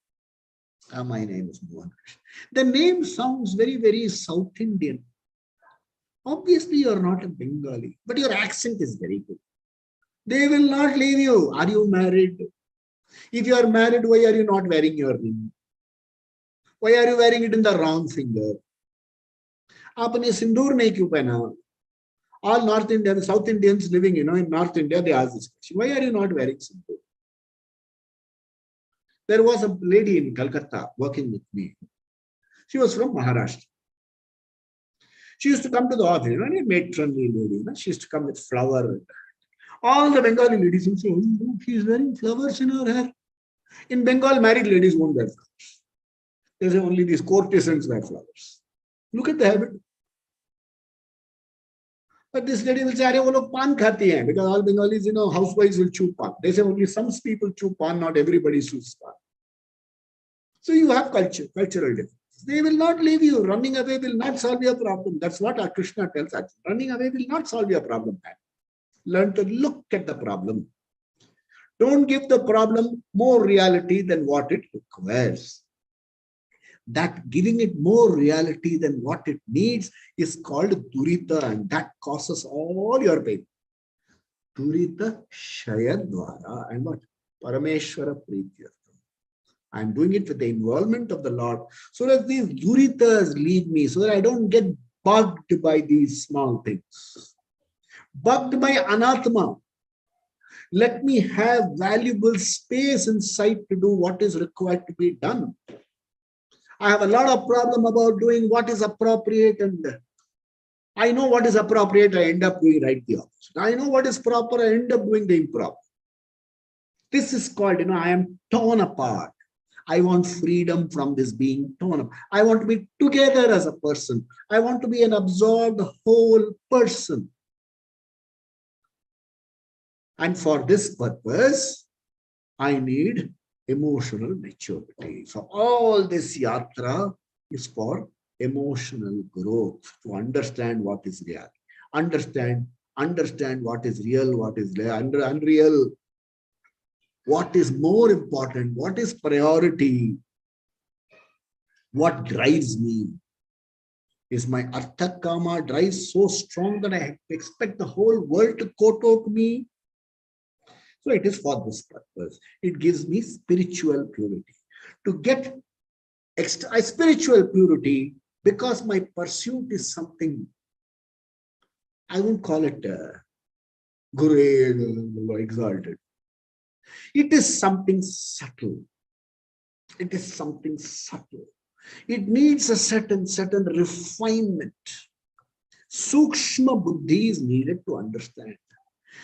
My name is Mohan. The name sounds very, very South Indian. Obviously, you are not a Bengali, but your accent is very good. They will not leave you. Are you married? If you are married, why are you not wearing your ring? Why are you wearing it in the wrong finger? Aapne sindoor nahi kyun pehna? All North Indians, South Indians living, in North India, they ask this question. Why are you not wearing sindoor? There was a lady in Calcutta working with me. She was from Maharashtra. She used to come to the office, a matronly lady. She used to come with flower. All the Bengali ladies will say, oh, she's wearing flowers in her hair. In Bengal, married ladies won't wear flowers. They say only these courtesans wear flowers. Look at the habit. But this lady will say, "Arey, wo log pan khati hain," because all Bengalis, housewives will chew pan. They say only some people chew pan, not everybody chews pan. So you have cultural difference. They will not leave you. Running away will not solve your problem. That's what our Krishna tells us. Running away will not solve your problem. Learn to look at the problem. Don't give the problem more reality than what it requires. That giving it more reality than what it needs is called durita, and that causes all your pain. Durita Shayadvara and what? Parameshwara Prityartham. I'm doing it with the involvement of the Lord so that these duritas leave me, so that I don't get bugged by these small things. Bugged by anatma. Let me have valuable space inside to do what is required to be done. I have a lot of problem about doing what is appropriate, and I know what is appropriate, I end up doing right the opposite. I know what is proper, I end up doing the improper. This is called, I am torn apart. I want freedom from this being torn apart. I want to be together as a person. I want to be an absorbed whole person. And for this purpose, I need emotional maturity. So all this yatra is for emotional growth, to understand what is real. Understand what is real, what is unreal, what is more important, what is priority, what drives me. Is my artha kama drive so strong that I expect the whole world to kowtow to me? So it is for this purpose. It gives me spiritual purity. To get spiritual purity, because my pursuit is something, I won't call it guru exalted. It is something subtle. It is something subtle. It needs a certain refinement. Sukshma buddhi is needed to understand.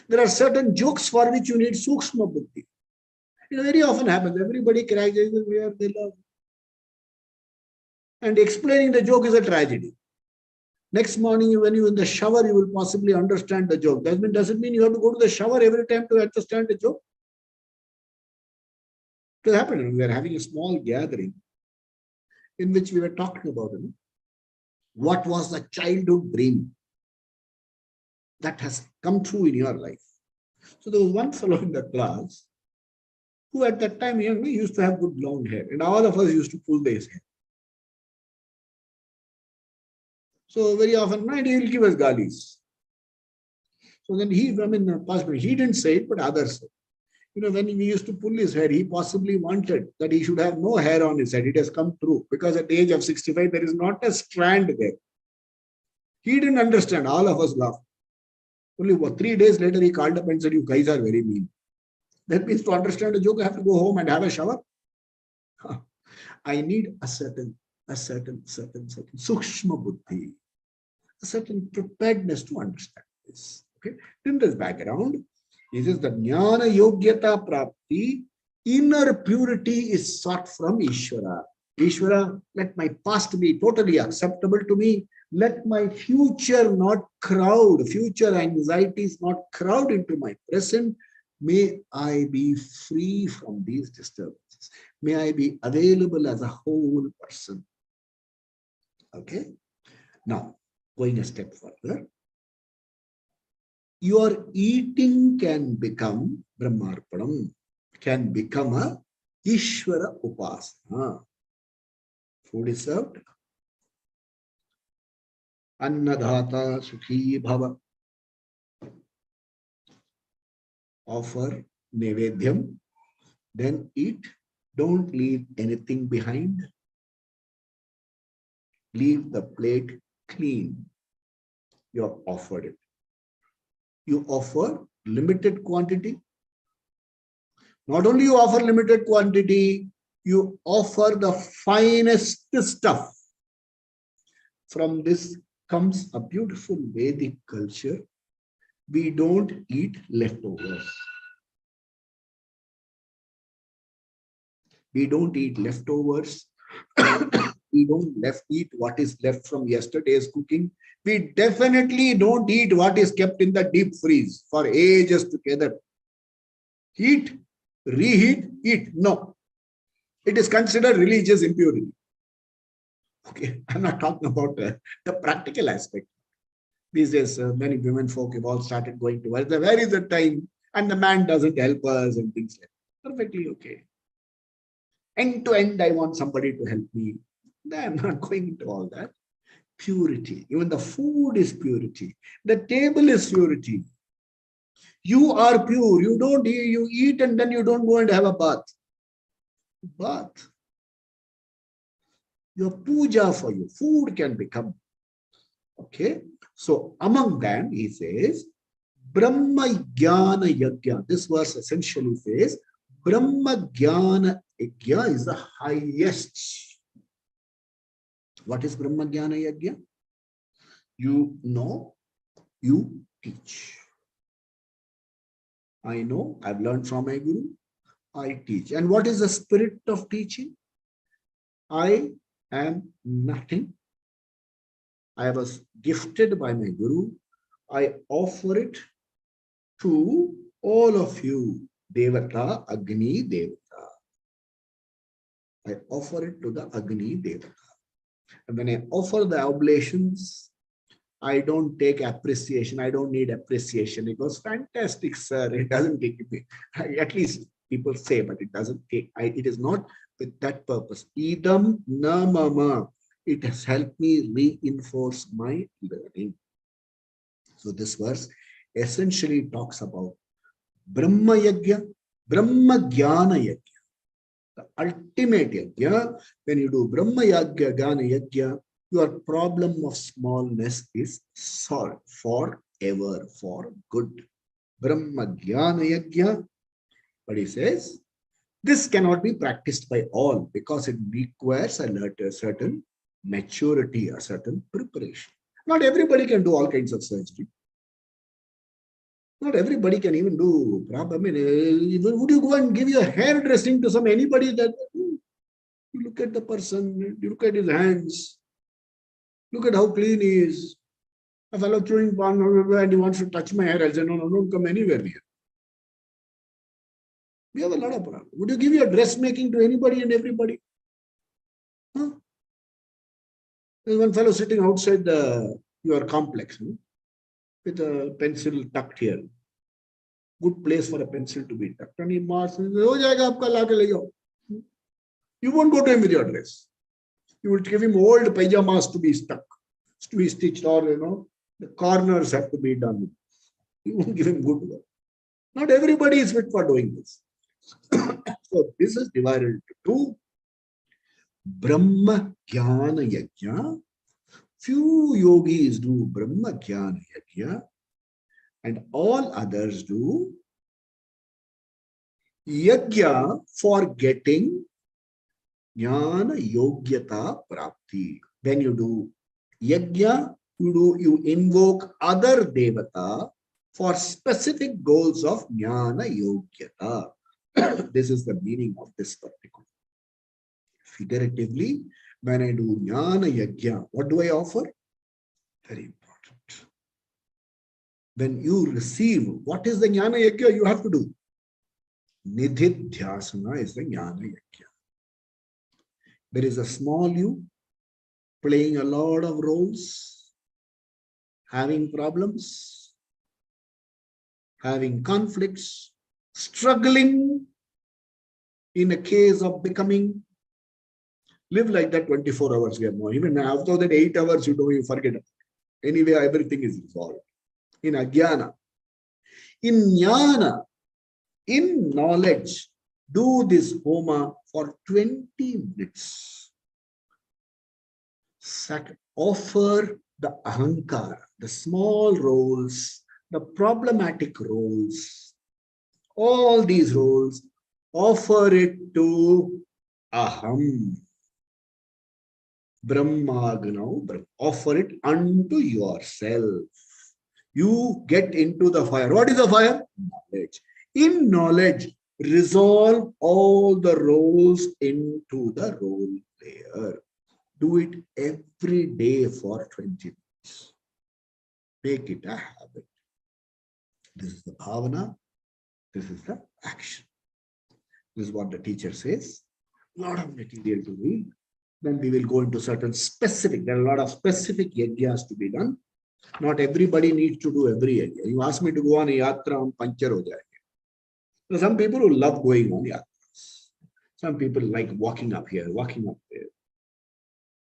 There are certain jokes for which you need sukshma buddhi. It very often happens. Everybody cracks where they love. And explaining the joke is a tragedy. Next morning, when you're in the shower, you will possibly understand the joke. Does it mean you have to go to the shower every time to understand the joke? It happened. We were having a small gathering in which we were talking about what was the childhood dream that has come true in your life. So there was one fellow in the class who at that time used to have good long hair, and all of us used to pull his hair. So very often, he will give us galis. So then he didn't say it, but others said. When we used to pull his hair, he possibly wanted that he should have no hair on his head. It has come true, because at the age of 65, there is not a strand there. He didn't understand. All of us laughed. Only 3 days later, he called up and said, "You guys are very mean." That means to understand a joke, I have to go home and have a shower. I need a certain sukshma buddhi, a certain preparedness to understand this. Okay. In this background, he says the jnana yogyata prapti, inner purity is sought from Ishvara. Ishvara, let my past be totally acceptable to me. Let my future not crowd, future anxieties not crowd into my present. May I be free from these disturbances. May I be available as a whole person. Okay. Now, going a step further, your eating can become Brahmarpanam, can become a Ishvara Upasana. Food is served. Annadhata Sukhi Bhava. Offer Nevedyam, then eat. Don't leave anything behind. Leave the plate clean. You have offered it. You offer limited quantity. Not only you offer limited quantity, you offer the finest stuff from this comes a beautiful Vedic culture. We don't eat leftovers. We don't eat leftovers. We don't eat what is left from yesterday's cooking. We definitely don't eat what is kept in the deep freeze for ages together. Heat, reheat, eat. No. It is considered religious impurity. Okay, I'm not talking about the practical aspect. These days, many women folk have all started going to work. Where is the time? And the man doesn't help us and things like that. Perfectly okay. End to end, I want somebody to help me. I'm not going into all that. Purity. Even the food is purity. The table is purity. You are pure. You don't eat, you eat and then you don't go and have a bath. Bath. Your puja for you. Food can become. Okay. So among them, he says, Brahma Jnana Yajna. This verse essentially says, Brahma Jnana Yajna is the highest. What is Brahma Jnana Yajna? You know, you teach. I know, I've learned from my guru, I teach. And what is the spirit of teaching? I am nothing. I was gifted by my guru. I offer it to all of you, Devata, Agni, Devata. I offer it to the Agni, Devata. And when I offer the oblations, I don't take appreciation. I don't need appreciation. It was fantastic, sir. It doesn't take me. At least people say, but it doesn't take. It is not with that purpose. Idam na mama. It has helped me reinforce my learning. So this verse essentially talks about Brahma Yajna, Brahma Jnana Yajna. The ultimate yajna. When you do Brahma Yajna, Jnana Yajna, your problem of smallness is solved forever, for good. Brahma Jnana Yajna. But he says, this cannot be practiced by all because it requires a certain maturity, a certain preparation. Not everybody can do all kinds of surgery. Not everybody can even do proper. I mean, would you go and give your hairdressing to anybody that you look at the person, you look at his hands, look at how clean he is. A fellow chewing pan and he wants to touch my hair. I say, no, don't come anywhere near. We have a lot of problems. Would you give your dressmaking to anybody and everybody? Huh? There's one fellow sitting outside your complex with a pencil tucked here. Good place for a pencil to be tucked. And he marks and says, you won't go to him with your dress. You will give him old pajamas to be stuck, to be stitched, or the corners have to be done. You won't give him good work. Not everybody is fit for doing this. So this is divided into two. Brahma Jnana Yajna. Few yogis do Brahma Jnana Yajna and all others do Yajna for getting Jnana Yogyata Prapti. When you do Yajna, you invoke other Devata for specific goals of Jnana Yogyata. This is the meaning of this particular. Figuratively, when I do Jnana Yajna, what do I offer? Very important. When you receive, what is the Jnana Yajna you have to do? Nididhyasana is the Jnana Yajna. There is a small you playing a lot of roles, having problems, having conflicts, struggling in a case of becoming. Live like that 24 hours. Even after that 8 hours, you forget it. Anyway, everything is resolved. In Ajnana. In Jnana, in knowledge, do this Homa for 20 minutes. Second, offer the Ahankara, the small roles, the problematic roles, all these roles, offer it to Aham. Brahmagnau Brahm. Offer it unto yourself. You get into the fire. What is the fire? Knowledge. In knowledge, resolve all the roles into the role player. Do it every day for 20 minutes. Make it a habit. This is the bhavana. This is the action. This is what the teacher says. A lot of material to read. Then we will go into certain specific. There are a lot of specific yajnas to be done. Not everybody needs to do every yajna. You ask me to go on a yatra, on puncture ho jayenge. So some people who love going on yatras. Some people like walking up here, walking up there.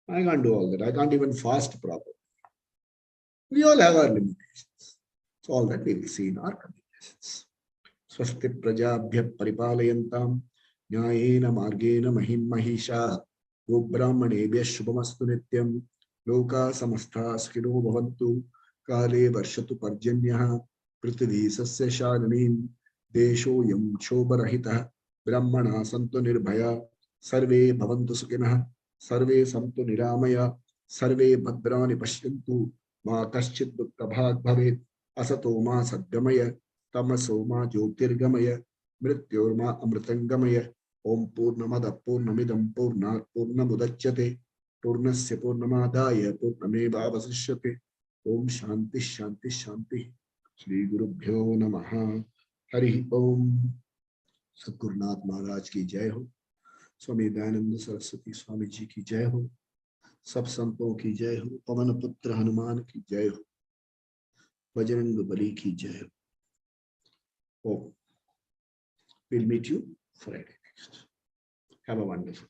I can't do all that. I can't even fast properly. We all have our limitations. So all that we will see in our communications. Swasti prajabhya paripalayantam nyayena margena mahim mahisha gobrahmanebhya shubhamastu nityam loka samastha skino bhavantu kale varshatu parjanyah prithvi sasya shalanim desho yam shobharahitah brahmana santu nirbhaya sarve bhavantu sukhinah sarve santu niramaya sarve bhadrani pashyantu ma kaschid dukkabhat bhavet asato ma sadgamaya tamaso ma jyotirgamaya mrityorma amritangamaya om purnamada purnamidam purnat purnamudachyate purnasya purnamadaya purnamevavasishyate om shanti shanti shanti Shri Gurubhyo Namaha Hari Om Sadgurunath Maharaj ki jai ho Swami Dayananda Saraswati Swami ji ki jai ho सब संतों की जय हो पवन पुत्र हनुमान की जय हो बजरंग बली की जय हो we'll meet you Friday next. Have a wonderful